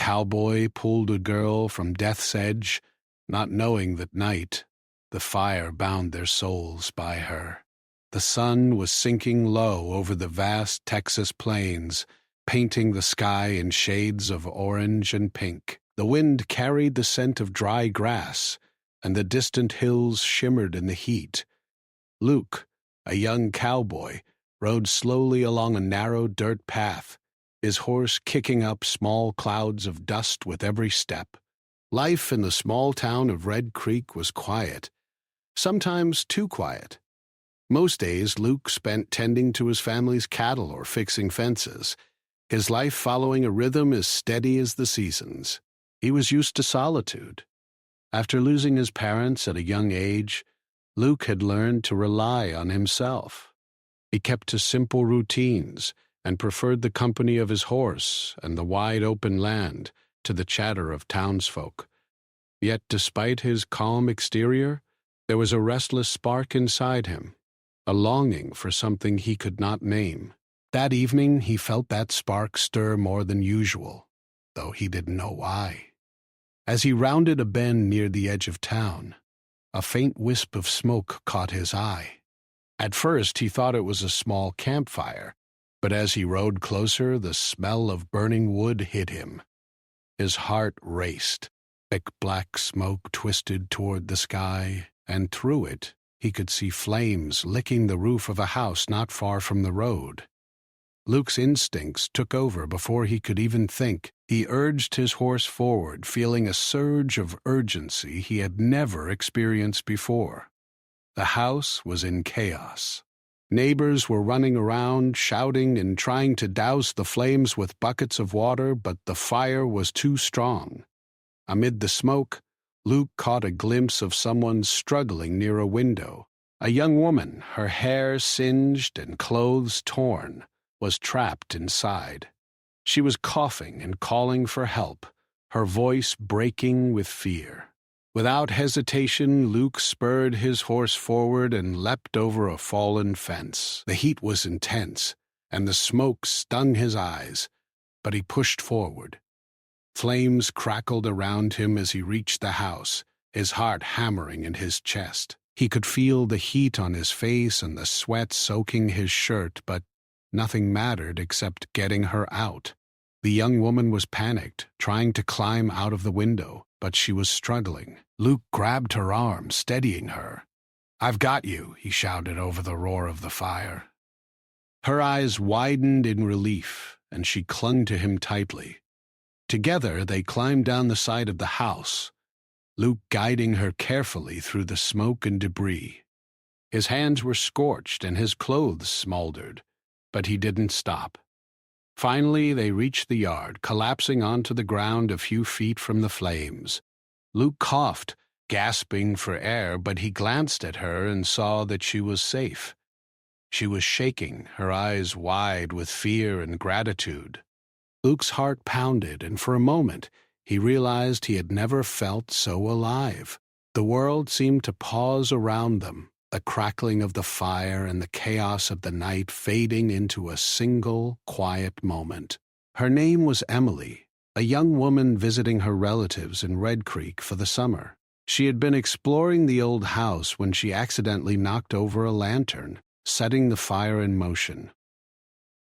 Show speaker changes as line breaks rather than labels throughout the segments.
cowboy pulled a girl from death's edge, not knowing that night the fire bound their souls by her. The sun was sinking low over the vast Texas plains, painting the sky in shades of orange and pink. The wind carried the scent of dry grass, and the distant hills shimmered in the heat. Luke, a young cowboy, rode slowly along a narrow dirt path, his horse kicking up small clouds of dust with every step. Life in the small town of Red Creek was quiet, sometimes too quiet. Most days Luke spent tending to his family's cattle or fixing fences, his life following a rhythm as steady as the seasons. He was used to solitude. After losing his parents at a young age, Luke had learned to rely on himself. He kept to simple routines and preferred the company of his horse and the wide open land to the chatter of townsfolk. Yet despite his calm exterior, there was a restless spark inside him, a longing for something he could not name. That evening he felt that spark stir more than usual, though he didn't know why. As he rounded a bend near the edge of town, a faint wisp of smoke caught his eye. At first he thought it was a small campfire, but as he rode closer, the smell of burning wood hit him. His heart raced. Thick black smoke twisted toward the sky, and through it he could see flames licking the roof of a house not far from the road. Luke's instincts took over before he could even think. He urged his horse forward, feeling a surge of urgency he had never experienced before. The house was in chaos. Neighbors were running around, shouting and trying to douse the flames with buckets of water, but the fire was too strong. Amid the smoke, Luke caught a glimpse of someone struggling near a window. A young woman, her hair singed and clothes torn, was trapped inside. She was coughing and calling for help, her voice breaking with fear. Without hesitation, Luke spurred his horse forward and leapt over a fallen fence. The heat was intense, and the smoke stung his eyes, but he pushed forward. Flames crackled around him as he reached the house, his heart hammering in his chest. He could feel the heat on his face and the sweat soaking his shirt, but nothing mattered except getting her out. The young woman was panicked, trying to climb out of the window, but she was struggling. Luke grabbed her arm, steadying her. "I've got you," he shouted over the roar of the fire. Her eyes widened in relief, and she clung to him tightly. Together they climbed down the side of the house, Luke guiding her carefully through the smoke and debris. His hands were scorched and his clothes smoldered, but he didn't stop. Finally, they reached the yard, collapsing onto the ground a few feet from the flames. Luke coughed, gasping for air, but he glanced at her and saw that she was safe. She was shaking, her eyes wide with fear and gratitude. Luke's heart pounded, and for a moment he realized he had never felt so alive. The world seemed to pause around them, the crackling of the fire and the chaos of the night fading into a single, quiet moment. Her name was Emily, a young woman visiting her relatives in Red Creek for the summer. She had been exploring the old house when she accidentally knocked over a lantern, setting the fire in motion.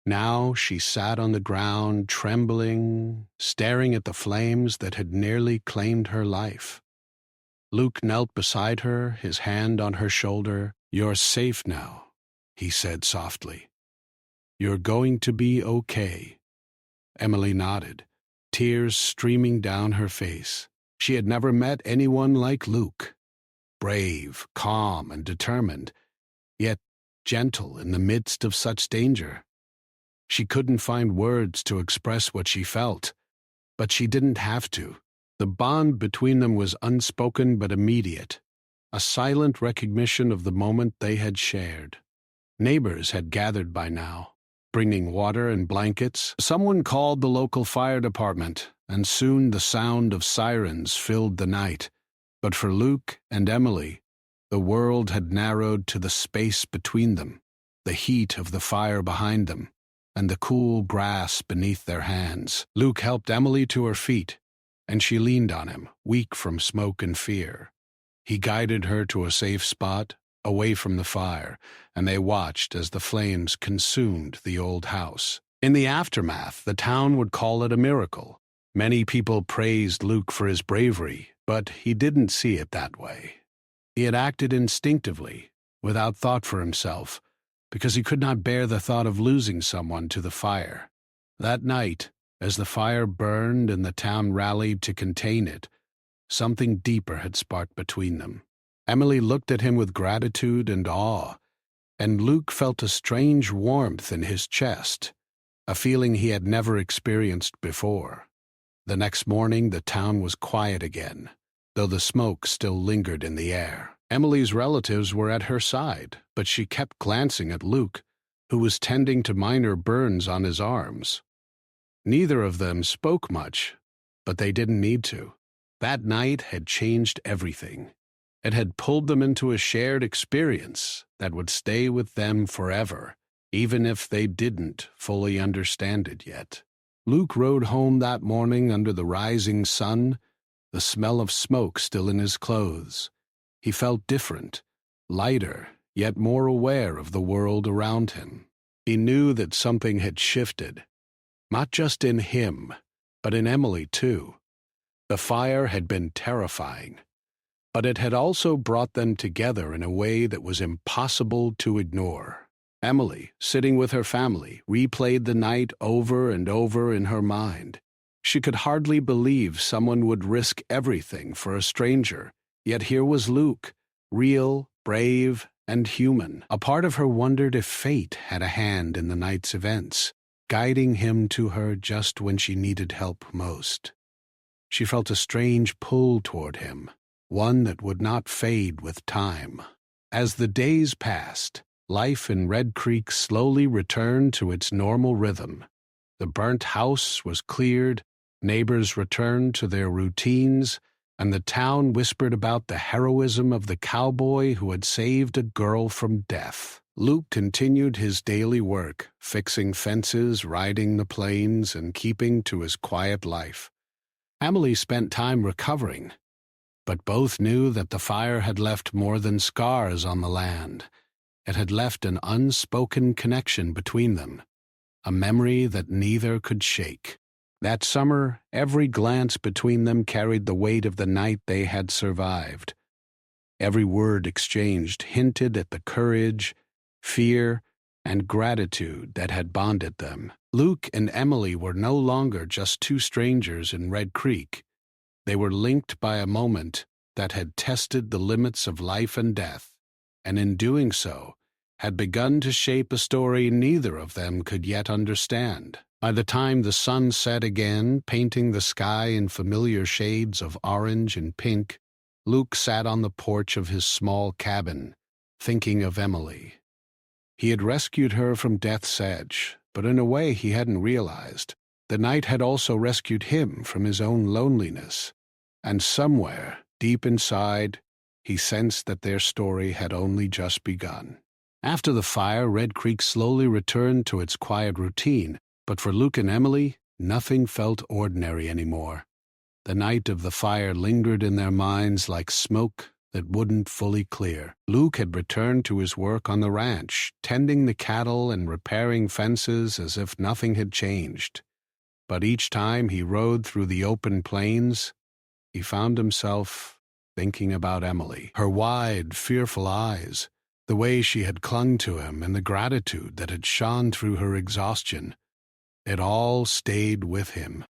Now she sat on the ground, trembling, staring at the flames that had nearly claimed her life. Luke knelt beside her, his hand on her shoulder. "You're safe now," he said softly. "You're going to be okay." Emily nodded, tears streaming down her face. She had never met anyone like Luke. Brave, calm, and determined, yet gentle in the midst of such danger. She couldn't find words to express what she felt, but she didn't have to. The bond between them was unspoken but immediate, a silent recognition of the moment they had shared. Neighbors had gathered by now, bringing water and blankets. Someone called the local fire department, and soon the sound of sirens filled the night. But for Luke and Emily, the world had narrowed to the space between them, the heat of the fire behind them, and the cool grass beneath their hands. Luke helped Emily to her feet, and she leaned on him, weak from smoke and fear. He guided her to a safe spot, away from the fire, and they watched as the flames consumed the old house. In the aftermath, the town would call it a miracle. Many people praised Luke for his bravery, but he didn't see it that way. He had acted instinctively, without thought for himself, because he could not bear the thought of losing someone to the fire. That night, as the fire burned and the town rallied to contain it, something deeper had sparked between them. Emily looked at him with gratitude and awe, and Luke felt a strange warmth in his chest, a feeling he had never experienced before. The next morning, the town was quiet again, though the smoke still lingered in the air. Emily's relatives were at her side, but she kept glancing at Luke, who was tending to minor burns on his arms. Neither of them spoke much, but they didn't need to. That night had changed everything. It had pulled them into a shared experience that would stay with them forever, even if they didn't fully understand it yet. Luke rode home that morning under the rising sun, the smell of smoke still in his clothes. He felt different, lighter, yet more aware of the world around him. He knew that something had shifted, not just in him, but in Emily too. The fire had been terrifying, but it had also brought them together in a way that was impossible to ignore. Emily, sitting with her family, replayed the night over and over in her mind. She could hardly believe someone would risk everything for a stranger, yet here was Luke, real, brave, and human. A part of her wondered if fate had a hand in the night's events, guiding him to her just when she needed help most. She felt a strange pull toward him, one that would not fade with time. As the days passed, life in Red Creek slowly returned to its normal rhythm. The burnt house was cleared, neighbors returned to their routines, and the town whispered about the heroism of the cowboy who had saved a girl from death. Luke continued his daily work, fixing fences, riding the plains, and keeping to his quiet life. Emily spent time recovering, but both knew that the fire had left more than scars on the land. It had left an unspoken connection between them, a memory that neither could shake. That summer, every glance between them carried the weight of the night they had survived. Every word exchanged hinted at the courage, fear, and gratitude that had bonded them. Luke and Emily were no longer just two strangers in Red Creek. They were linked by a moment that had tested the limits of life and death, and in doing so, had begun to shape a story neither of them could yet understand. By the time the sun set again, painting the sky in familiar shades of orange and pink, Luke sat on the porch of his small cabin, thinking of Emily. He had rescued her from death's edge, but in a way he hadn't realized. The night had also rescued him from his own loneliness, and somewhere, deep inside, he sensed that their story had only just begun. After the fire, Red Creek slowly returned to its quiet routine, but for Luke and Emily, nothing felt ordinary anymore. The night of the fire lingered in their minds like smoke that wouldn't fully clear. Luke had returned to his work on the ranch, tending the cattle and repairing fences as if nothing had changed. But each time he rode through the open plains, he found himself thinking about Emily. Her wide, fearful eyes, the way she had clung to him, and the gratitude that had shone through her exhaustion. It all stayed with him.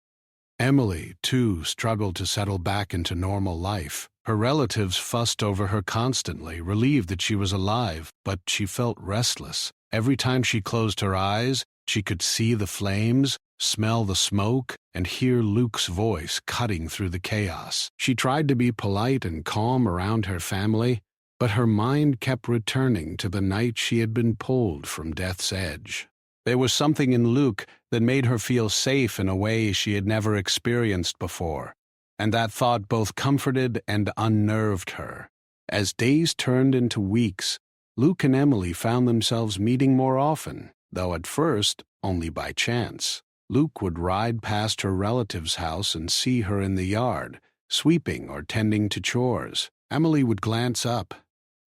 Emily, too, struggled to settle back into normal life. Her relatives fussed over her constantly, relieved that she was alive, but she felt restless. Every time she closed her eyes, she could see the flames, smell the smoke, and hear Luke's voice cutting through the chaos. She tried to be polite and calm around her family, but her mind kept returning to the night she had been pulled from death's edge. There was something in Luke that made her feel safe in a way she had never experienced before, and that thought both comforted and unnerved her. As days turned into weeks, Luke and Emily found themselves meeting more often, though at first only by chance. Luke would ride past her relative's house and see her in the yard, sweeping or tending to chores. Emily would glance up,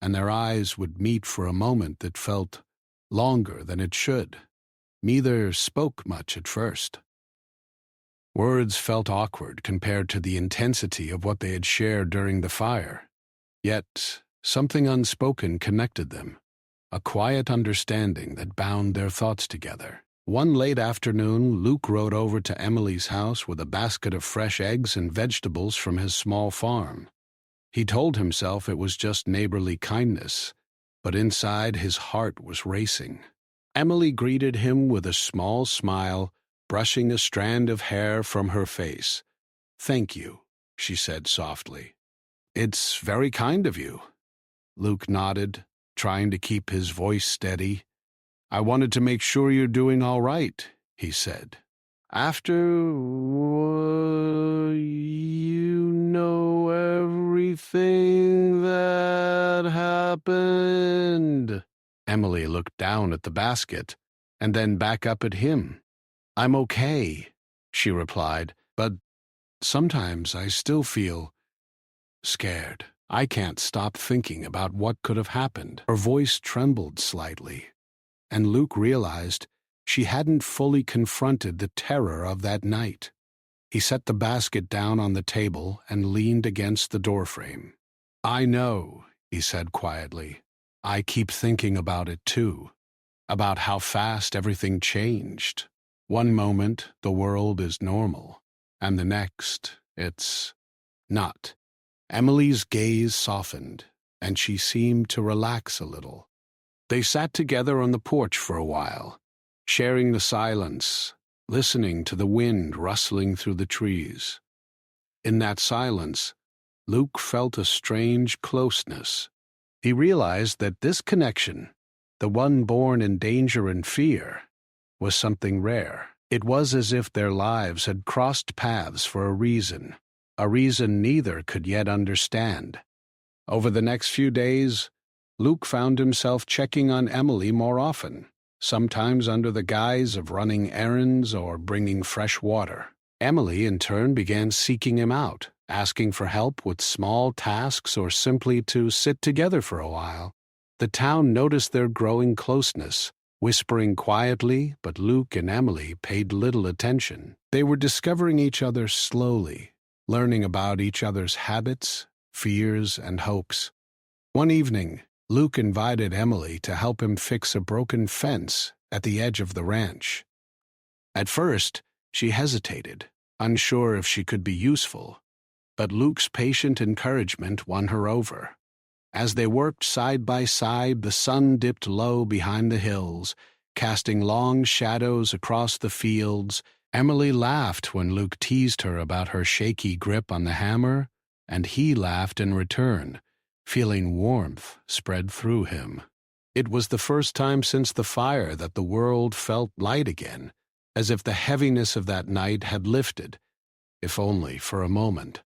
and their eyes would meet for a moment that felt longer than it should. Neither spoke much at first. Words felt awkward compared to the intensity of what they had shared during the fire. Yet, something unspoken connected them, a quiet understanding that bound their thoughts together. One late afternoon, Luke rode over to Emily's house with a basket of fresh eggs and vegetables from his small farm. He told himself it was just neighborly kindness, but inside his heart was racing. Emily greeted him with a small smile, brushing a strand of hair from her face. "Thank you," she said softly. "It's very kind of you." Luke nodded, trying to keep his voice steady. "I wanted to make sure you're doing all right," he said. "After you know everything that happened." Emily looked down at the basket and then back up at him. "I'm okay," she replied, "but sometimes I still feel scared. I can't stop thinking about what could have happened." Her voice trembled slightly, and Luke realized she hadn't fully confronted the terror of that night. He set the basket down on the table and leaned against the doorframe. "I know," he said quietly. "I keep thinking about it too, about how fast everything changed. One moment, the world is normal, and the next, it's not." Emily's gaze softened, and she seemed to relax a little. They sat together on the porch for a while, sharing the silence, listening to the wind rustling through the trees. In that silence, Luke felt a strange closeness. He realized that this connection, the one born in danger and fear, was something rare. It was as if their lives had crossed paths for a reason neither could yet understand. Over the next few days, Luke found himself checking on Emily more often, sometimes under the guise of running errands or bringing fresh water. Emily, in turn, began seeking him out, asking for help with small tasks or simply to sit together for a while. The town noticed their growing closeness, whispering quietly, but Luke and Emily paid little attention. They were discovering each other slowly, learning about each other's habits, fears, and hopes. One evening, Luke invited Emily to help him fix a broken fence at the edge of the ranch. At first, she hesitated, unsure if she could be useful, but Luke's patient encouragement won her over. As they worked side by side, the sun dipped low behind the hills, casting long shadows across the fields. Emily laughed when Luke teased her about her shaky grip on the hammer, and he laughed in return, feeling warmth spread through him. It was the first time since the fire that the world felt light again, as if the heaviness of that night had lifted, if only for a moment.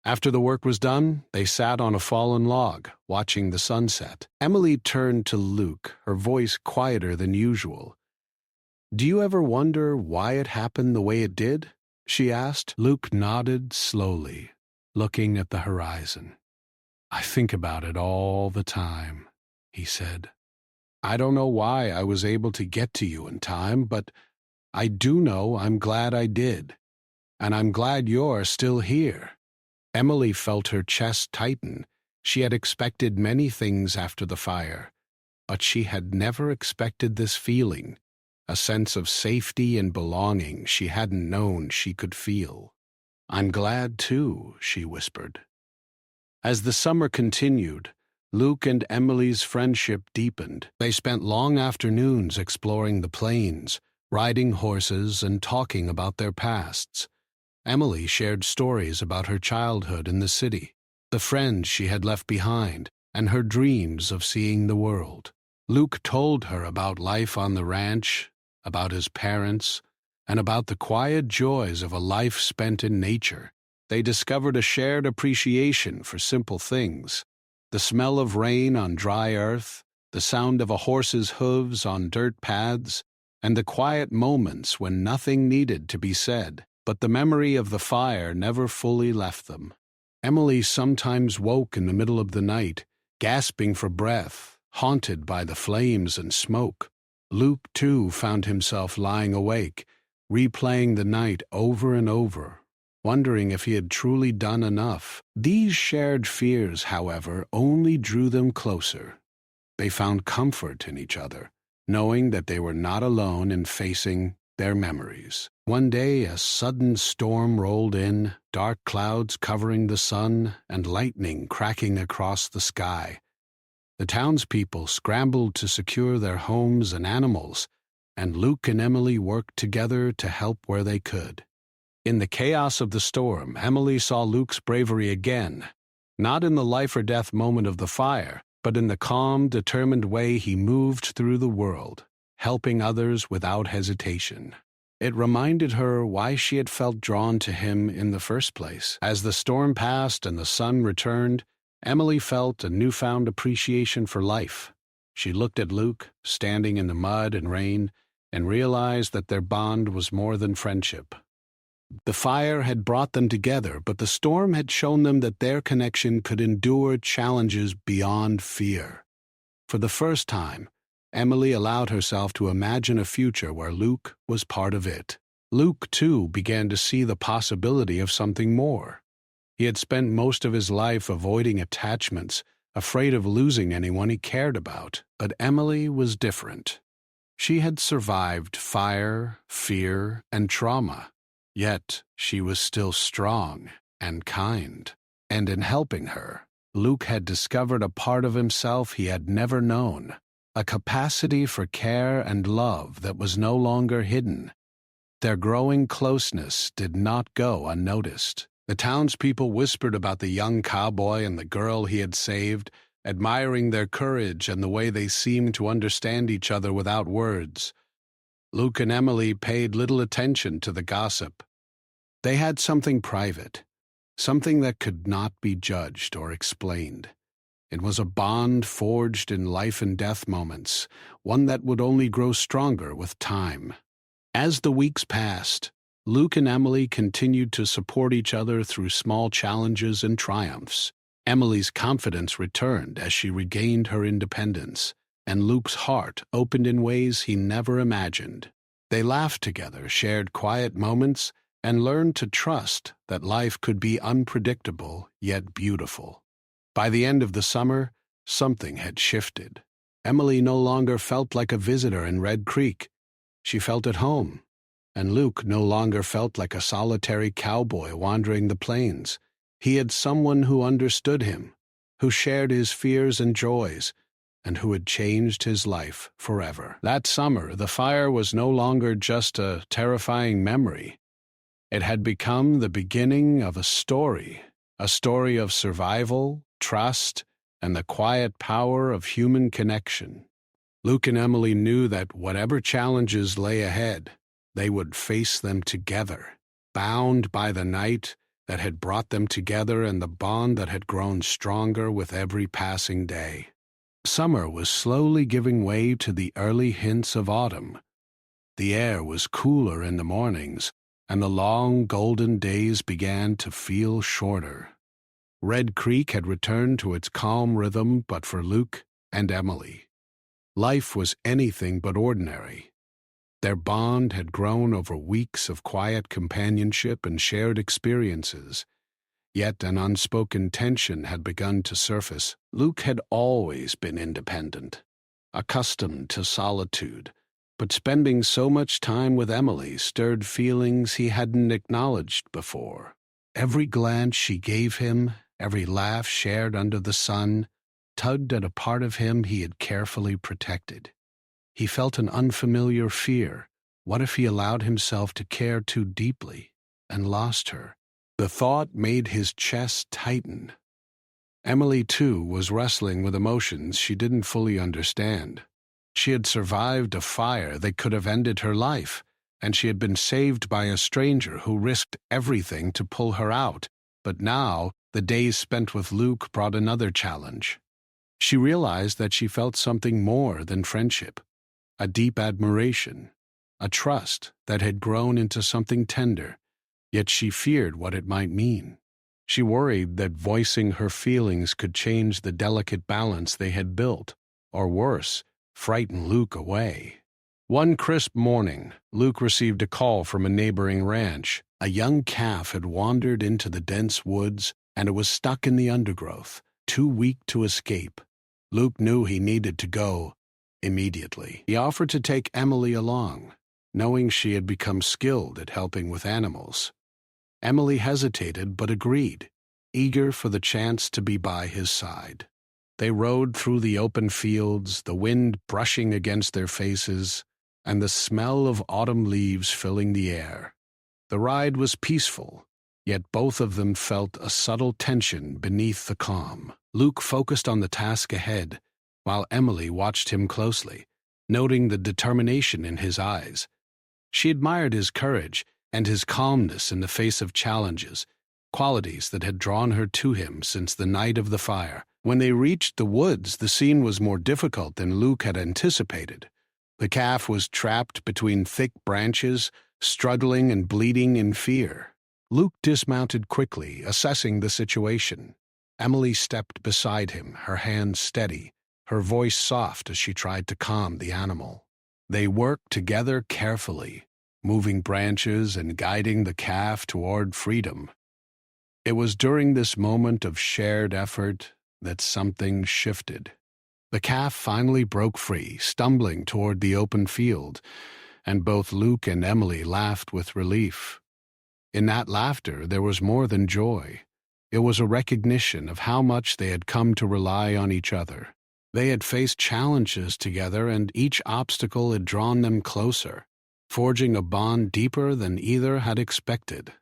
After the work was done, they sat on a fallen log, watching the sunset. Emily turned to Luke, her voice quieter than usual. "Do you ever wonder why it happened the way it did?" she asked. Luke nodded slowly, looking at the horizon. "I think about it all the time," he said. "I don't know why I was able to get to you in time, but I do know I'm glad I did, and I'm glad you're still here." Emily felt her chest tighten. She had expected many things after the fire, but she had never expected this feeling, a sense of safety and belonging she hadn't known she could feel. "I'm glad, too," she whispered. As the summer continued, Luke and Emily's friendship deepened. They spent long afternoons exploring the plains, riding horses and talking about their pasts. Emily shared stories about her childhood in the city, the friends she had left behind, and her dreams of seeing the world. Luke told her about life on the ranch, about his parents, and about the quiet joys of a life spent in nature. They discovered a shared appreciation for simple things: the smell of rain on dry earth, the sound of a horse's hooves on dirt paths, and the quiet moments when nothing needed to be said, but the memory of the fire never fully left them. Emily sometimes woke in the middle of the night, gasping for breath, haunted by the flames and smoke. Luke, too, found himself lying awake, replaying the night over and over, wondering if he had truly done enough. These shared fears, however, only drew them closer. They found comfort in each other, knowing that they were not alone in facing their memories. One day, a sudden storm rolled in, dark clouds covering the sun and lightning cracking across the sky. The townspeople scrambled to secure their homes and animals, and Luke and Emily worked together to help where they could. In the chaos of the storm, Emily saw Luke's bravery again, not in the life-or-death moment of the fire, but in the calm, determined way he moved through the world, helping others without hesitation. It reminded her why she had felt drawn to him in the first place. As the storm passed and the sun returned, Emily felt a newfound appreciation for life. She looked at Luke, standing in the mud and rain, and realized that their bond was more than friendship. The fire had brought them together, but the storm had shown them that their connection could endure challenges beyond fear. For the first time, Emily allowed herself to imagine a future where Luke was part of it. Luke, too, began to see the possibility of something more. He had spent most of his life avoiding attachments, afraid of losing anyone he cared about. But Emily was different. She had survived fire, fear, and trauma. Yet she was still strong and kind. And in helping her, Luke had discovered a part of himself he had never known, a capacity for care and love that was no longer hidden. Their growing closeness did not go unnoticed. The townspeople whispered about the young cowboy and the girl he had saved, admiring their courage and the way they seemed to understand each other without words. Luke and Emily paid little attention to the gossip. They had something private, something that could not be judged or explained. It was a bond forged in life and death moments, one that would only grow stronger with time. As the weeks passed, Luke and Emily continued to support each other through small challenges and triumphs. Emily's confidence returned as she regained her independence, and Luke's heart opened in ways he never imagined. They laughed together, shared quiet moments, and learned to trust that life could be unpredictable yet beautiful. By the end of the summer, something had shifted. Emily no longer felt like a visitor in Red Creek. She felt at home. And Luke no longer felt like a solitary cowboy wandering the plains. He had someone who understood him, who shared his fears and joys, and who had changed his life forever. That summer, the fire was no longer just a terrifying memory. It had become the beginning of a story of survival, trust, and the quiet power of human connection. Luke and Emily knew that whatever challenges lay ahead, they would face them together, bound by the night that had brought them together and the bond that had grown stronger with every passing day. Summer was slowly giving way to the early hints of autumn. The air was cooler in the mornings, and the long golden days began to feel shorter. Red Creek had returned to its calm rhythm, but for Luke and Emily, life was anything but ordinary. Their bond had grown over weeks of quiet companionship and shared experiences. Yet an unspoken tension had begun to surface. Luke had always been independent, accustomed to solitude, but spending so much time with Emily stirred feelings he hadn't acknowledged before. Every glance she gave him, every laugh shared under the sun, tugged at a part of him he had carefully protected. He felt an unfamiliar fear. What if he allowed himself to care too deeply and lost her? The thought made his chest tighten. Emily, too, was wrestling with emotions she didn't fully understand. She had survived a fire that could have ended her life, and she had been saved by a stranger who risked everything to pull her out. But now, the days spent with Luke brought another challenge. She realized that she felt something more than friendship, a deep admiration, a trust that had grown into something tender, yet she feared what it might mean. She worried that voicing her feelings could change the delicate balance they had built, or worse, frighten Luke away. One crisp morning, Luke received a call from a neighboring ranch. A young calf had wandered into the dense woods, and it was stuck in the undergrowth, too weak to escape. Luke knew he needed to go immediately. He offered to take Emily along, knowing she had become skilled at helping with animals. Emily hesitated but agreed, eager for the chance to be by his side. They rode through the open fields, the wind brushing against their faces, and the smell of autumn leaves filling the air. The ride was peaceful, yet both of them felt a subtle tension beneath the calm. Luke focused on the task ahead, while Emily watched him closely, noting the determination in his eyes. She admired his courage and his calmness in the face of challenges, qualities that had drawn her to him since the night of the fire. When they reached the woods, the scene was more difficult than Luke had anticipated. The calf was trapped between thick branches, struggling and bleeding in fear. Luke dismounted quickly, assessing the situation. Emily stepped beside him, her hands steady, her voice soft as she tried to calm the animal. They worked together carefully, moving branches and guiding the calf toward freedom. It was during this moment of shared effort that something shifted. The calf finally broke free, stumbling toward the open field, and both Luke and Emily laughed with relief. In that laughter there was more than joy. It was a recognition of how much they had come to rely on each other. They had faced challenges together, and each obstacle had drawn them closer, forging a bond deeper than either had expected.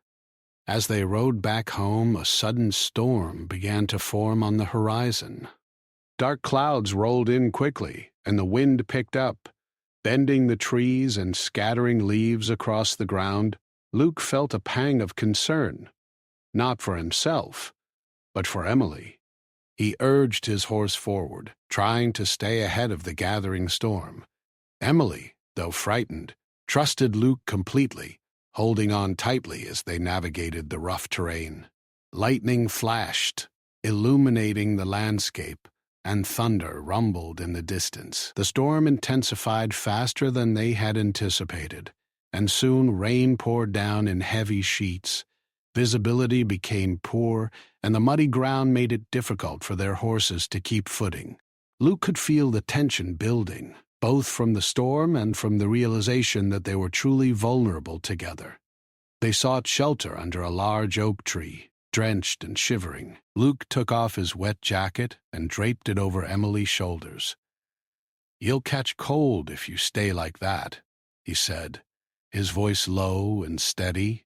As they rode back home, a sudden storm began to form on the horizon. Dark clouds rolled in quickly, and the wind picked up, bending the trees and scattering leaves across the ground. Luke felt a pang of concern, not for himself, but for Emily. He urged his horse forward, trying to stay ahead of the gathering storm. Emily, though frightened, trusted Luke completely, holding on tightly as they navigated the rough terrain. Lightning flashed, illuminating the landscape, and thunder rumbled in the distance. The storm intensified faster than they had anticipated, and soon rain poured down in heavy sheets. Visibility became poor, and the muddy ground made it difficult for their horses to keep footing. Luke could feel the tension building, both from the storm and from the realization that they were truly vulnerable together. They sought shelter under a large oak tree, drenched and shivering. Luke took off his wet jacket and draped it over Emily's shoulders. "You'll catch cold if you stay like that," he said, his voice low and steady.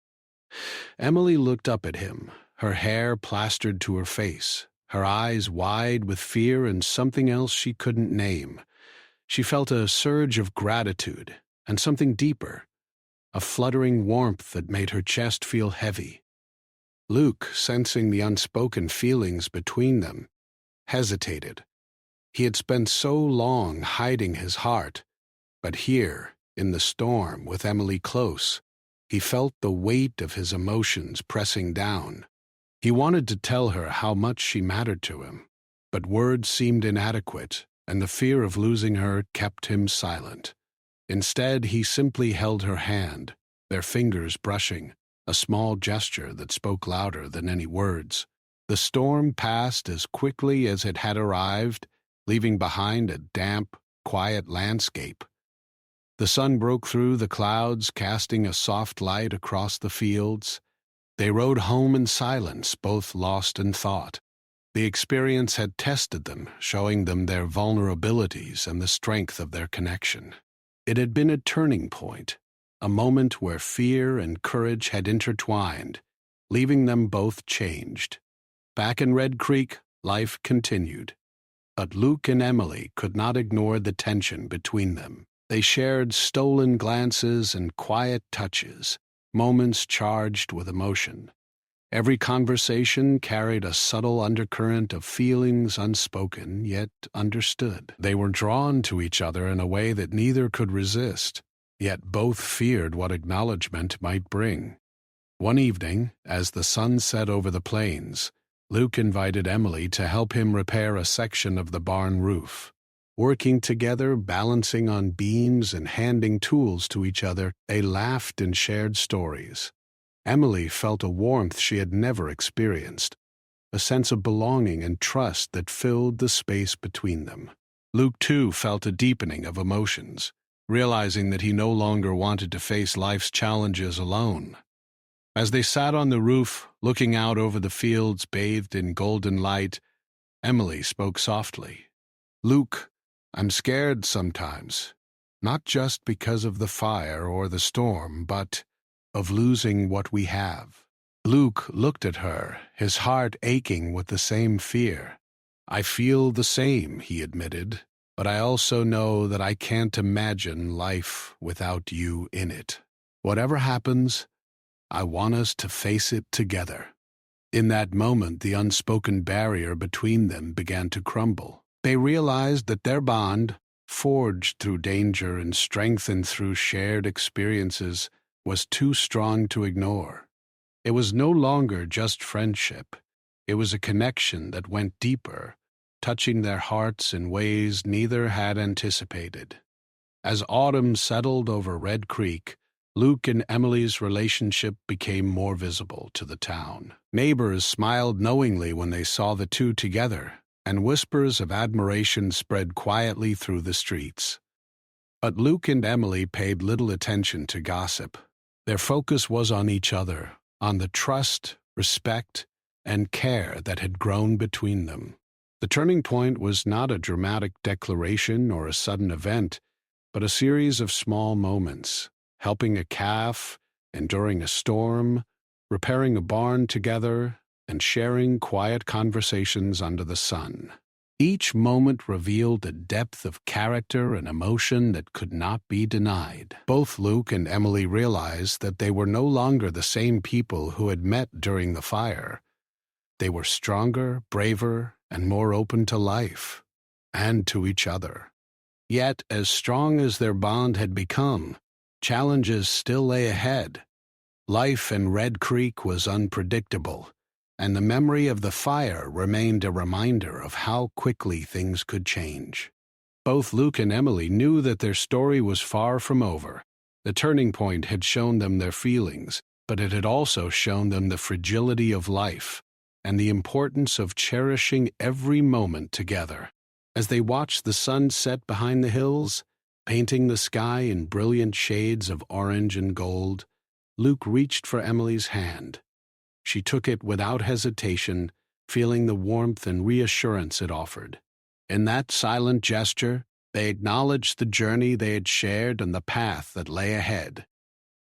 Emily looked up at him, her hair plastered to her face, her eyes wide with fear and something else she couldn't name. She felt a surge of gratitude and something deeper, a fluttering warmth that made her chest feel heavy. Luke, sensing the unspoken feelings between them, hesitated. He had spent so long hiding his heart, but here, in the storm, with Emily close, he felt the weight of his emotions pressing down. He wanted to tell her how much she mattered to him, but words seemed inadequate, and the fear of losing her kept him silent. Instead, he simply held her hand, their fingers brushing, a small gesture that spoke louder than any words. The storm passed as quickly as it had arrived, leaving behind a damp, quiet landscape. The sun broke through the clouds, casting a soft light across the fields. They rode home in silence, both lost in thought. The experience had tested them, showing them their vulnerabilities and the strength of their connection. It had been a turning point, a moment where fear and courage had intertwined, leaving them both changed. Back in Red Creek, life continued. But Luke and Emily could not ignore the tension between them. They shared stolen glances and quiet touches, moments charged with emotion. Every conversation carried a subtle undercurrent of feelings unspoken yet understood. They were drawn to each other in a way that neither could resist, yet both feared what acknowledgment might bring. One evening, as the sun set over the plains, Luke invited Emily to help him repair a section of the barn roof. Working together, balancing on beams and handing tools to each other, they laughed and shared stories. Emily felt a warmth she had never experienced, a sense of belonging and trust that filled the space between them. Luke, too, felt a deepening of emotions, realizing that he no longer wanted to face life's challenges alone. As they sat on the roof, looking out over the fields bathed in golden light, Emily spoke softly. "Luke, I'm scared sometimes, not just because of the fire or the storm, but of losing what we have." Luke looked at her, his heart aching with the same fear. "I feel the same," he admitted, "but I also know that I can't imagine life without you in it. Whatever happens, I want us to face it together." In that moment, the unspoken barrier between them began to crumble. They realized that their bond, forged through danger and strengthened through shared experiences, was too strong to ignore. It was no longer just friendship. It was a connection that went deeper, touching their hearts in ways neither had anticipated. As autumn settled over Red Creek, Luke and Emily's relationship became more visible to the town. Neighbors smiled knowingly when they saw the two together, and whispers of admiration spread quietly through the streets. But Luke and Emily paid little attention to gossip. Their focus was on each other, on the trust, respect, and care that had grown between them. The turning point was not a dramatic declaration or a sudden event, but a series of small moments: helping a calf, enduring a storm, repairing a barn together, and sharing quiet conversations under the sun. Each moment revealed a depth of character and emotion that could not be denied. Both Luke and Emily realized that they were no longer the same people who had met during the fire. They were stronger, braver, and more open to life, and to each other. Yet, as strong as their bond had become, challenges still lay ahead. Life in Red Creek was unpredictable, and the memory of the fire remained a reminder of how quickly things could change. Both Luke and Emily knew that their story was far from over. The turning point had shown them their feelings, but it had also shown them the fragility of life and the importance of cherishing every moment together. As they watched the sun set behind the hills, painting the sky in brilliant shades of orange and gold, Luke reached for Emily's hand. She took it without hesitation, feeling the warmth and reassurance it offered. In that silent gesture, they acknowledged the journey they had shared and the path that lay ahead.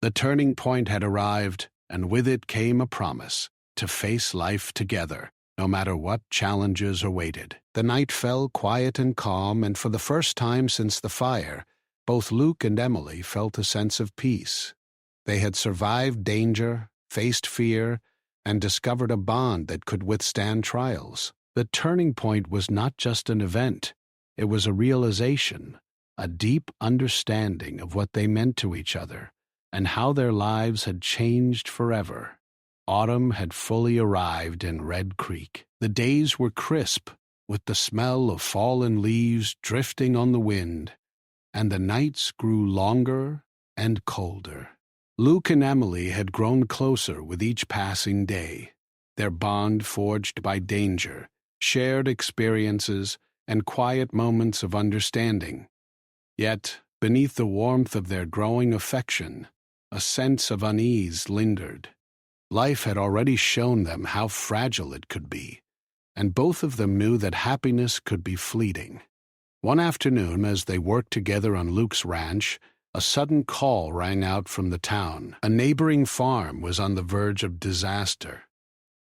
The turning point had arrived, and with it came a promise to face life together, no matter what challenges awaited. The night fell quiet and calm, and for the first time since the fire, both Luke and Emily felt a sense of peace. They had survived danger, faced fear, and discovered a bond that could withstand trials. The turning point was not just an event, it was a realization, a deep understanding of what they meant to each other, and how their lives had changed forever. Autumn had fully arrived in Red Creek. The days were crisp, with the smell of fallen leaves drifting on the wind, and the nights grew longer and colder. Luke and Emily had grown closer with each passing day, their bond forged by danger, shared experiences, and quiet moments of understanding. Yet, beneath the warmth of their growing affection, a sense of unease lingered. Life had already shown them how fragile it could be, and both of them knew that happiness could be fleeting. One afternoon, as they worked together on Luke's ranch, a sudden call rang out from the town. A neighboring farm was on the verge of disaster.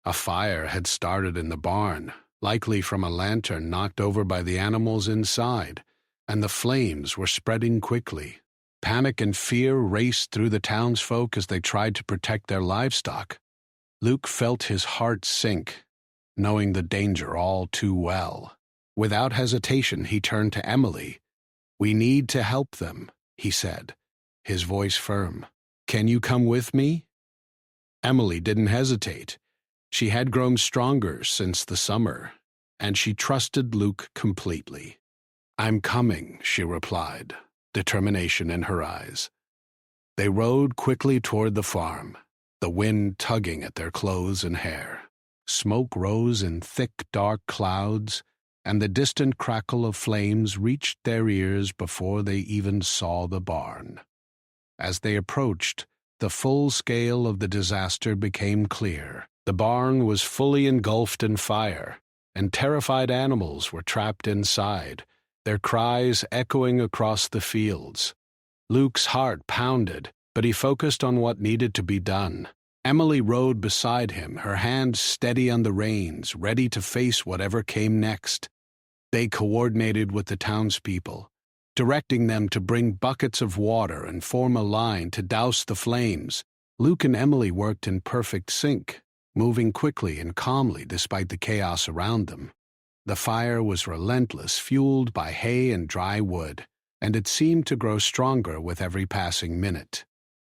A fire had started in the barn, likely from a lantern knocked over by the animals inside, and the flames were spreading quickly. Panic and fear raced through the townsfolk as they tried to protect their livestock. Luke felt his heart sink, knowing the danger all too well. Without hesitation, he turned to Emily. "We need to help them," he said. his voice firm. "Can you come with me?" Emily didn't hesitate. She had grown stronger since the summer, and she trusted Luke completely. "I'm coming," she replied, determination in her eyes. They rode quickly toward the farm, the wind tugging at their clothes and hair. Smoke rose in thick, dark clouds, and the distant crackle of flames reached their ears before they even saw the barn. As they approached, the full scale of the disaster became clear. The barn was fully engulfed in fire, and terrified animals were trapped inside, their cries echoing across the fields. Luke's heart pounded, but he focused on what needed to be done. Emily rode beside him, her hand steady on the reins, ready to face whatever came next. They coordinated with the townspeople, directing them to bring buckets of water and form a line to douse the flames. Luke and Emily worked in perfect sync, moving quickly and calmly despite the chaos around them. The fire was relentless, fueled by hay and dry wood, and it seemed to grow stronger with every passing minute.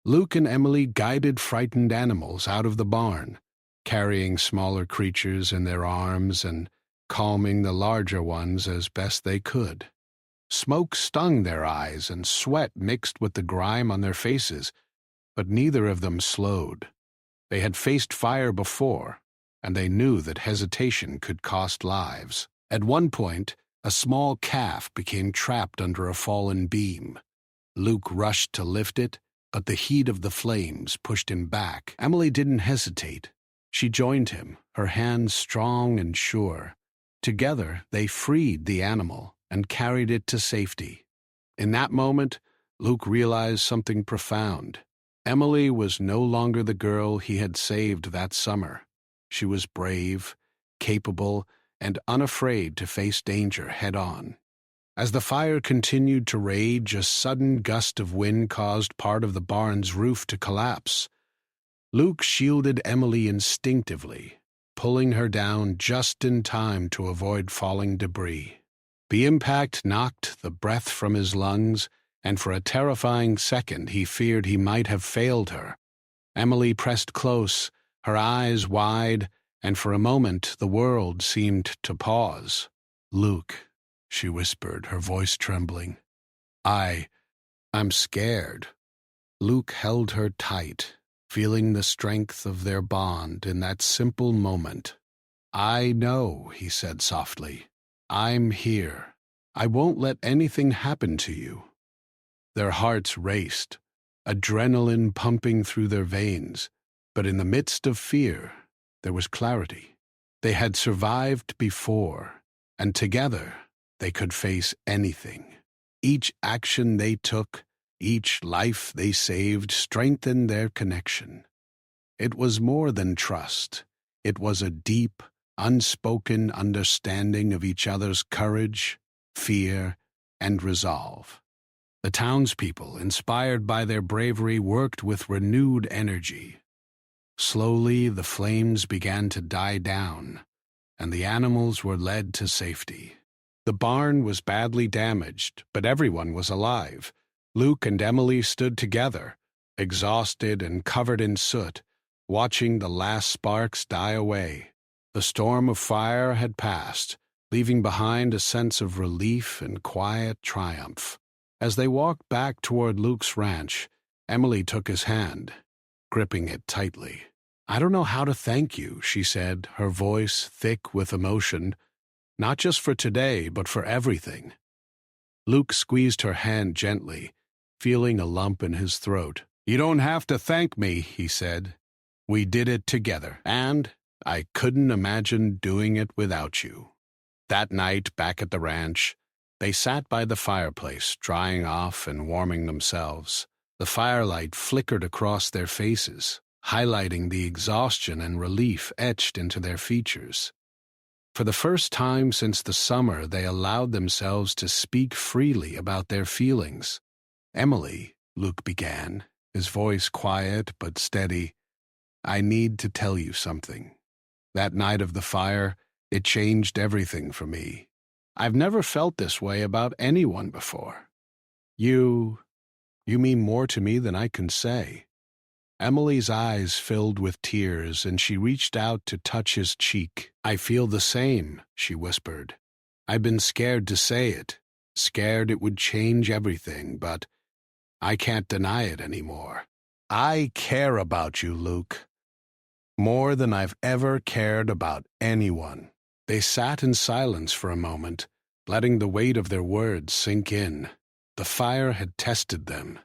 Luke and Emily guided frightened animals out of the barn, carrying smaller creatures in their arms and calming the larger ones as best they could. Smoke stung their eyes and sweat mixed with the grime on their faces, but neither of them slowed. They had faced fire before, and they knew that hesitation could cost lives. At one point, a small calf became trapped under a fallen beam. Luke rushed to lift it, but the heat of the flames pushed him back. Emily didn't hesitate. She joined him, her hands strong and sure. Together, they freed the animal and carried it to safety. In that moment, Luke realized something profound. Emily was no longer the girl he had saved that summer. She was brave, capable, and unafraid to face danger head-on. As the fire continued to rage, a sudden gust of wind caused part of the barn's roof to collapse. Luke shielded Emily instinctively, pulling her down just in time to avoid falling debris. The impact knocked the breath from his lungs, and for a terrifying second he feared he might have failed her. Emily pressed close, her eyes wide, and for a moment the world seemed to pause. "Luke," she whispered, her voice trembling. I'm scared." Luke held her tight, feeling the strength of their bond in that simple moment. "I know," he said softly. "I'm here. I won't let anything happen to you." Their hearts raced, adrenaline pumping through their veins, but in the midst of fear, there was clarity. They had survived before, and together they could face anything. Each action they took, each life they saved strengthened their connection. It was more than trust. It was a deep, unspoken understanding of each other's courage, fear, and resolve. The townspeople, inspired by their bravery, worked with renewed energy. Slowly, the flames began to die down, and the animals were led to safety. The barn was badly damaged, but everyone was alive. Luke and Emily stood together, exhausted and covered in soot, watching the last sparks die away. The storm of fire had passed, leaving behind a sense of relief and quiet triumph. As they walked back toward Luke's ranch, Emily took his hand, gripping it tightly. "I don't know how to thank you," she said, her voice thick with emotion, "not just for today, but for everything." Luke squeezed her hand gently, feeling a lump in his throat. "You don't have to thank me," he said. "We did it together, and I couldn't imagine doing it without you." That night, back at the ranch, they sat by the fireplace, drying off and warming themselves. The firelight flickered across their faces, highlighting the exhaustion and relief etched into their features. For the first time since the summer, they allowed themselves to speak freely about their feelings. "Emily," Luke began, his voice quiet but steady, "I need to tell you something. That night of the fire, it changed everything for me. I've never felt this way about anyone before. You You mean more to me than I can say." Emily's eyes filled with tears, and she reached out to touch his cheek. "I feel the same," she whispered. "I've been scared to say it, scared it would change everything, but I can't deny it anymore. I care about you, Luke, more than I've ever cared about anyone." They sat in silence for a moment, letting the weight of their words sink in. The fire had tested them,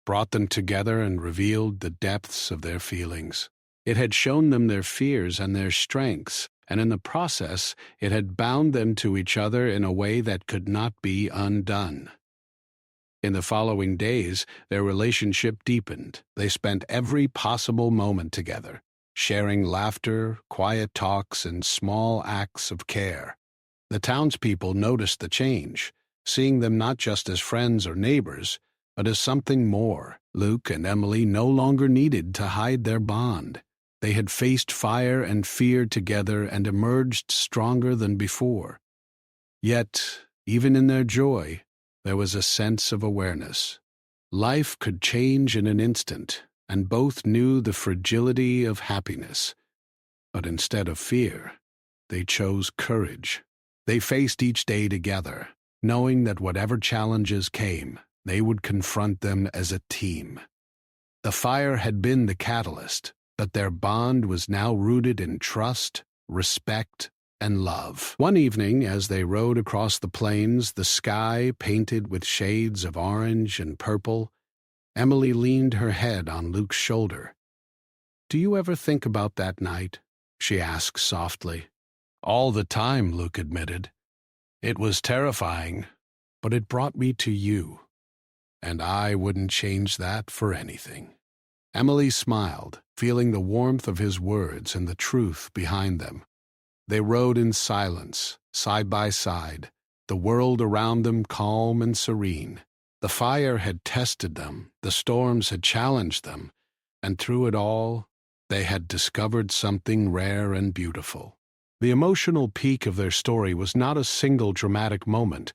brought them together, and revealed the depths of their feelings. It had shown them their fears and their strengths, and in the process it had bound them to each other in a way that could not be undone. In the following days, their relationship deepened. They spent every possible moment together, sharing laughter, quiet talks, and small acts of care. The townspeople noticed the change, seeing them not just as friends or neighbors, but as something more. Luke and Emily no longer needed to hide their bond. They had faced fire and fear together and emerged stronger than before. Yet, even in their joy, there was a sense of awareness. Life could change in an instant, and both knew the fragility of happiness. But instead of fear, they chose courage. They faced each day together, knowing that whatever challenges came, they would confront them as a team. The fire had been the catalyst, but their bond was now rooted in trust, respect, and love. One evening, as they rode across the plains, the sky painted with shades of orange and purple, Emily leaned her head on Luke's shoulder. "Do you ever think about that night?" she asked softly. "All the time," Luke admitted. "It was terrifying, but it brought me to you, and I wouldn't change that for anything." Emily smiled, feeling the warmth of his words and the truth behind them. They rode in silence, side by side, the world around them calm and serene. The fire had tested them, the storms had challenged them, and through it all, they had discovered something rare and beautiful. The emotional peak of their story was not a single dramatic moment,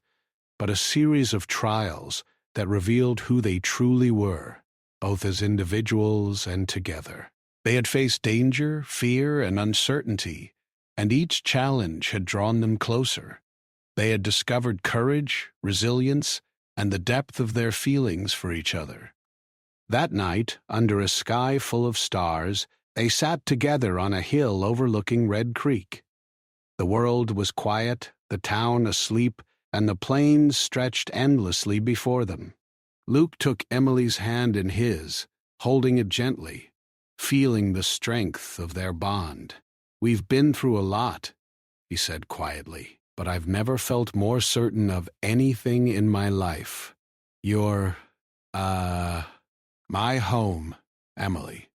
but a series of trials that revealed who they truly were, both as individuals and together. They had faced danger, fear, and uncertainty, and each challenge had drawn them closer. They had discovered courage, resilience, and the depth of their feelings for each other. That night, under a sky full of stars, they sat together on a hill overlooking Red Creek. The world was quiet, the town asleep, and the plains stretched endlessly before them. Luke took Emily's hand in his, holding it gently, feeling the strength of their bond. "We've been through a lot," he said quietly, "but I've never felt more certain of anything in my life. You're, my home, Emily.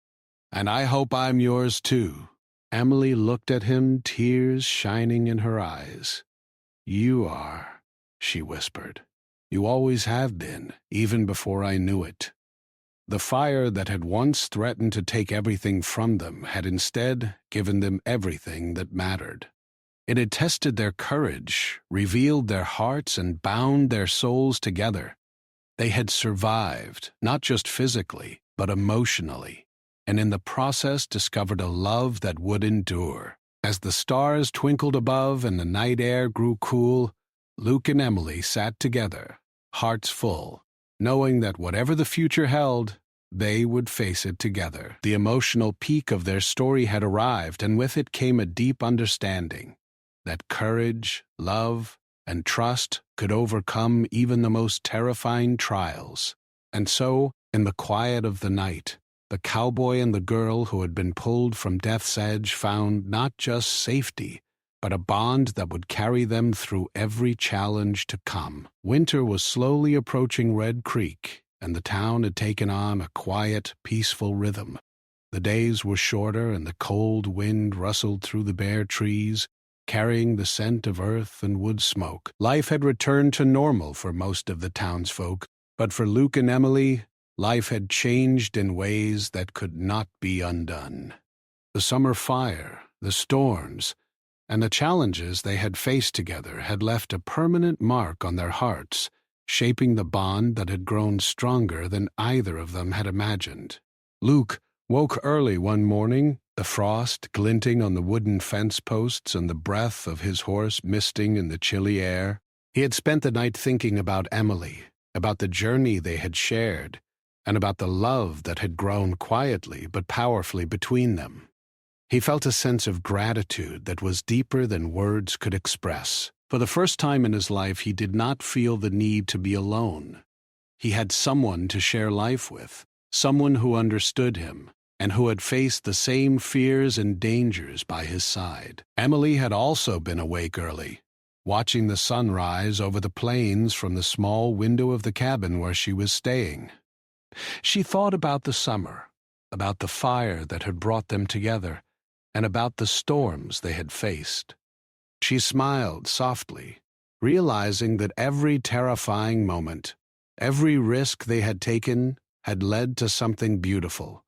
And I hope I'm yours too." Emily looked at him, tears shining in her eyes. "You are," she whispered. "You always have been, even before I knew it." The fire that had once threatened to take everything from them had instead given them everything that mattered. It had tested their courage, revealed their hearts, and bound their souls together. They had survived, not just physically, but emotionally, and in the process discovered a love that would endure. As the stars twinkled above and the night air grew cool, Luke and Emily sat together, hearts full, knowing that whatever the future held, they would face it together. The emotional peak of their story had arrived, and with it came a deep understanding that courage, love, and trust could overcome even the most terrifying trials. And so, in the quiet of the night, the cowboy and the girl who had been pulled from death's edge found not just safety, but a bond that would carry them through every challenge to come. Winter was slowly approaching Red Creek, and the town had taken on a quiet, peaceful rhythm. The days were shorter, and the cold wind rustled through the bare trees, carrying the scent of earth and wood smoke. Life had returned to normal for most of the townsfolk, but for Luke and Emily, life had changed in ways that could not be undone. The summer fire, the storms, and the challenges they had faced together had left a permanent mark on their hearts, shaping the bond that had grown stronger than either of them had imagined. Luke woke early one morning, the frost glinting on the wooden fence posts and the breath of his horse misting in the chilly air. He had spent the night thinking about Emily, about the journey they had shared, and about the love that had grown quietly but powerfully between them. He felt a sense of gratitude that was deeper than words could express. For the first time in his life, he did not feel the need to be alone. He had someone to share life with, someone who understood him, and who had faced the same fears and dangers by his side. Emily had also been awake early, watching the sunrise over the plains from the small window of the cabin where she was staying. She thought about the summer, about the fire that had brought them together, and about the storms they had faced. She smiled softly, realizing that every terrifying moment, every risk they had taken, had led to something beautiful,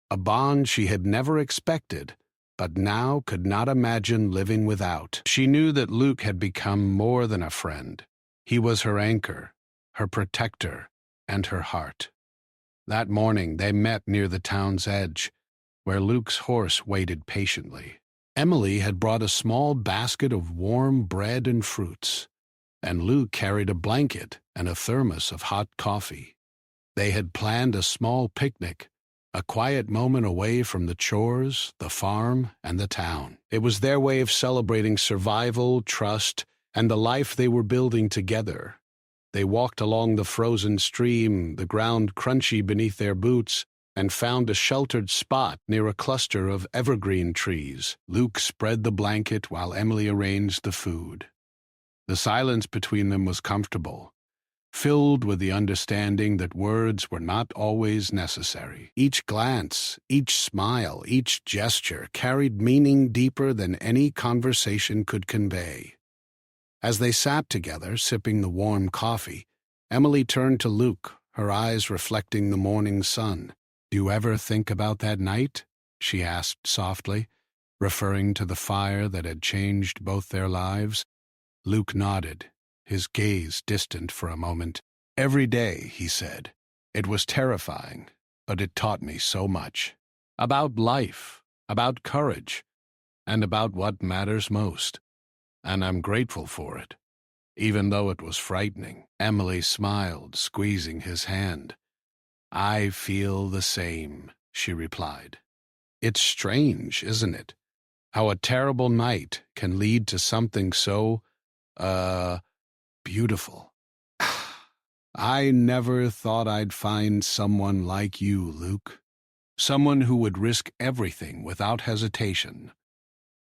a bond she had never expected, but now could not imagine living without. She knew that Luke had become more than a friend. He was her anchor, her protector, and her heart. That morning they met near the town's edge, where Luke's horse waited patiently. Emily had brought a small basket of warm bread and fruits, and Luke carried a blanket and a thermos of hot coffee. They had planned a small picnic, a quiet moment away from the chores, the farm, and the town. It was their way of celebrating survival, trust, and the life they were building together. They walked along the frozen stream, the ground crunchy beneath their boots, and found a sheltered spot near a cluster of evergreen trees. Luke spread the blanket while Emily arranged the food. The silence between them was comfortable, filled with the understanding that words were not always necessary. Each glance, each smile, each gesture carried meaning deeper than any conversation could convey. As they sat together, sipping the warm coffee, Emily turned to Luke, her eyes reflecting the morning sun. "Do you ever think about that night?" she asked softly, referring to the fire that had changed both their lives. Luke nodded, his gaze distant for a moment. "Every day," he said. "It was terrifying, but it taught me so much. About life, about courage, and about what matters most. And I'm grateful for it, even though it was frightening." Emily smiled, squeezing his hand. "I feel the same," she replied. "It's strange, isn't it? How a terrible night can lead to something so, beautiful. I never thought I'd find someone like you, Luke. Someone who would risk everything without hesitation.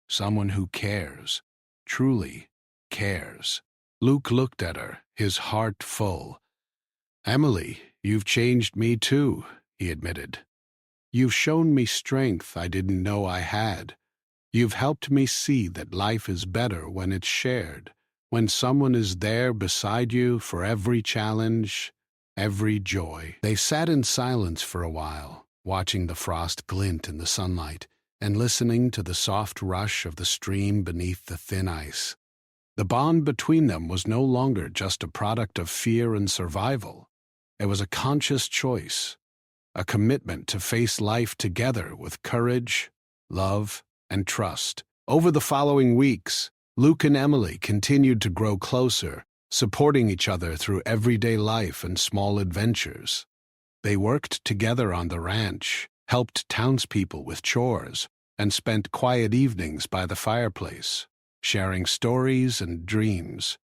Someone who cares, truly cares." Luke looked at her, his heart full. "Emily, you've changed me too," he admitted. "You've shown me strength I didn't know I had. You've helped me see that life is better when it's shared, when someone is there beside you for every challenge, every joy." They sat in silence for a while, watching the frost glint in the sunlight and listening to the soft rush of the stream beneath the thin ice. The bond between them was no longer just a product of fear and survival. It was a conscious choice, a commitment to face life together with courage, love, and trust. Over the following weeks, Luke and Emily continued to grow closer, supporting each other through everyday life and small adventures. They worked together on the ranch, helped townspeople with chores, and spent quiet evenings by the fireplace, sharing stories and dreams.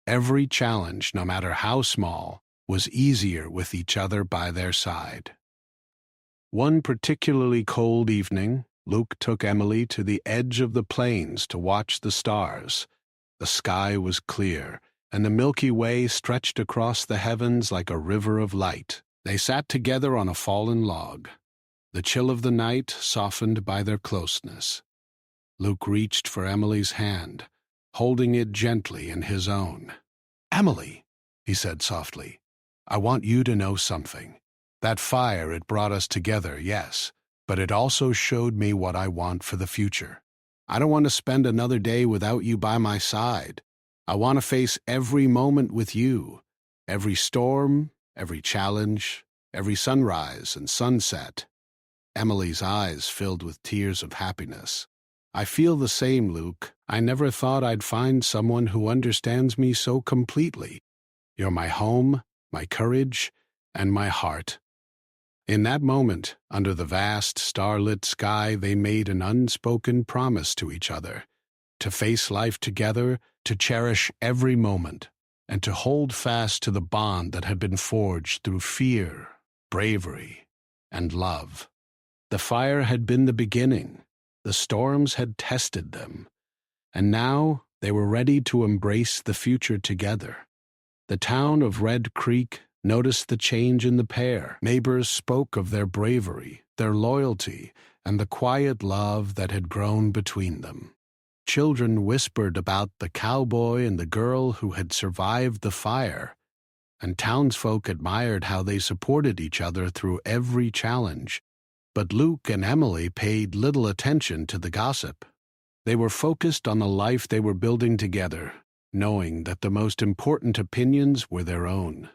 Every challenge, no matter how small, was easier with each other by their side. One particularly cold evening, Luke took Emily to the edge of the plains to watch the stars. The sky was clear, and the Milky Way stretched across the heavens like a river of light. They sat together on a fallen log, the chill of the night softened by their closeness. Luke reached for Emily's hand, holding it gently in his own. "Emily," he said softly, "I want you to know something. That fire, it brought us together, yes, but it also showed me what I want for the future. I don't want to spend another day without you by my side. I want to face every moment with you, Every storm, every challenge, every sunrise and sunset. Emily's eyes filled with tears of happiness. I feel the same, Luke. I never thought I'd find someone who understands me so completely. You're my home, my courage, and my heart. In that moment, under the vast, starlit sky, they made an unspoken promise to each other, to face life together, to cherish every moment, and to hold fast to the bond that had been forged through fear, bravery, and love. The fire had been the beginning, the storms had tested them, and now they were ready to embrace the future together. The town of Red Creek noticed the change in the pair. Neighbors spoke of their bravery, their loyalty, and the quiet love that had grown between them. Children whispered about the cowboy and the girl who had survived the fire, and townsfolk admired how they supported each other through every challenge. But Luke and Emily paid little attention to the gossip. They were focused on the life they were building together, knowing that the most important opinions were their own.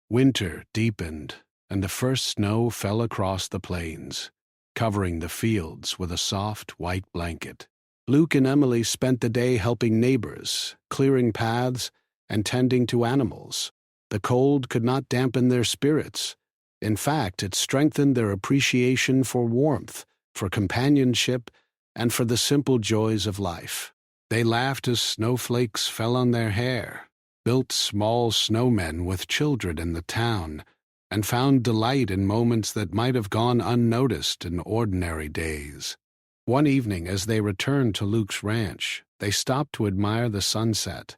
Winter deepened, and the first snow fell across the plains, covering the fields with a soft white blanket. Luke and Emily spent the day helping neighbors, clearing paths, and tending to animals. The cold could not dampen their spirits. In fact, it strengthened their appreciation for warmth, for companionship, and for the simple joys of life. They laughed as snowflakes fell on their hair, built small snowmen with children in the town, and found delight in moments that might have gone unnoticed in ordinary days. One evening, as they returned to Luke's ranch, they stopped to admire the sunset.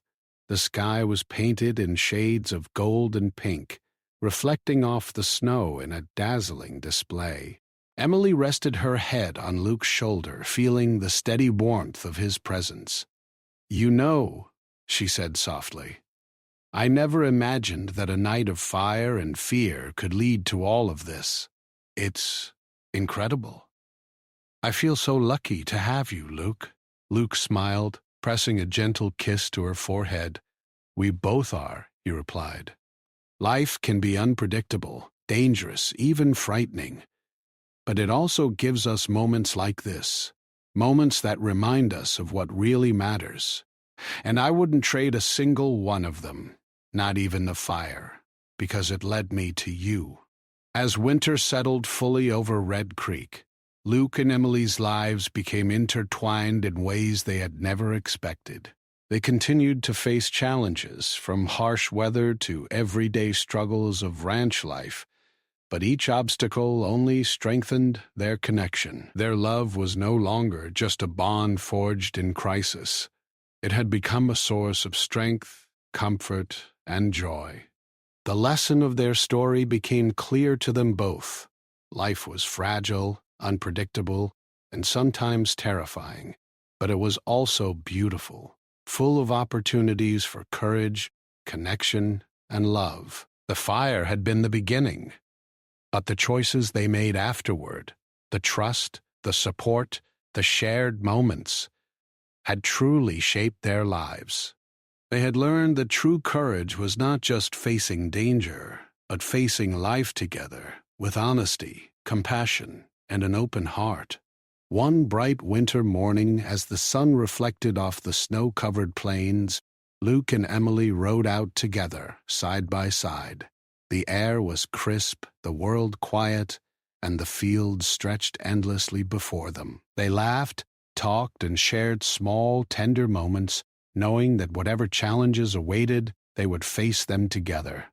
The sky was painted in shades of gold and pink, reflecting off the snow in a dazzling display. Emily rested her head on Luke's shoulder, feeling the steady warmth of his presence. "You know," she said softly, "I never imagined that a night of fire and fear could lead to all of this. It's incredible. I feel so lucky to have you, Luke." Luke smiled, pressing a gentle kiss to her forehead. "We both are," he replied. "Life can be unpredictable, dangerous, even frightening. But it also gives us moments like this, moments that remind us of what really matters. And I wouldn't trade a single one of them, not even the fire, because it led me to you." As winter settled fully over Red Creek, Luke and Emily's lives became intertwined in ways they had never expected. They continued to face challenges, from harsh weather to everyday struggles of ranch life, but each obstacle only strengthened their connection. Their love was no longer just a bond forged in crisis. It had become a source of strength, comfort, and joy. The lesson of their story became clear to them both. Life was fragile, unpredictable, and sometimes terrifying, but it was also beautiful, full of opportunities for courage, connection, and love. The fire had been the beginning, but the choices they made afterward, the trust, the support, the shared moments, had truly shaped their lives. They had learned that true courage was not just facing danger, but facing life together with honesty, compassion, and an open heart. One bright winter morning, as the sun reflected off the snow-covered plains, Luke and Emily rode out together, side by side. The air was crisp, the world quiet, and the fields stretched endlessly before them. They laughed, talked, and shared small, tender moments, knowing that whatever challenges awaited, they would face them together.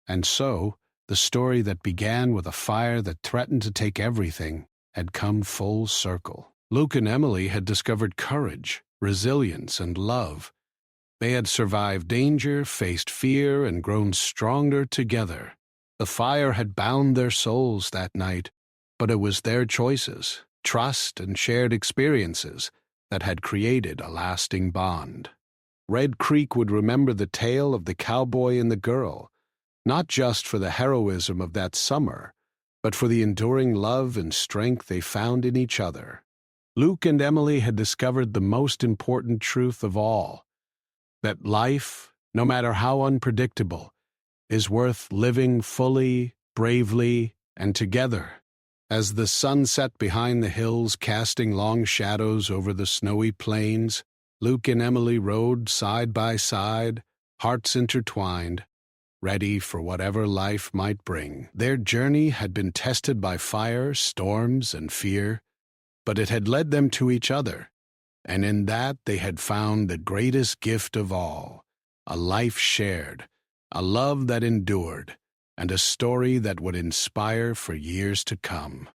And so, the story that began with a fire that threatened to take everything had come full circle. Luke and Emily had discovered courage, resilience, and love. They had survived danger, faced fear, and grown stronger together. The fire had bound their souls that night, but it was their choices, trust, and shared experiences that had created a lasting bond. Red Creek would remember the tale of the cowboy and the girl, not just for the heroism of that summer, but for the enduring love and strength they found in each other. Luke and Emily had discovered the most important truth of all, that life, no matter how unpredictable, is worth living fully, bravely, and together. As the sun set behind the hills, casting long shadows over the snowy plains, Luke and Emily rode side by side, hearts intertwined, ready for whatever life might bring. Their journey had been tested by fire, storms, and fear, but it had led them to each other, and in that they had found the greatest gift of all, a life shared, a love that endured, and a story that would inspire for years to come.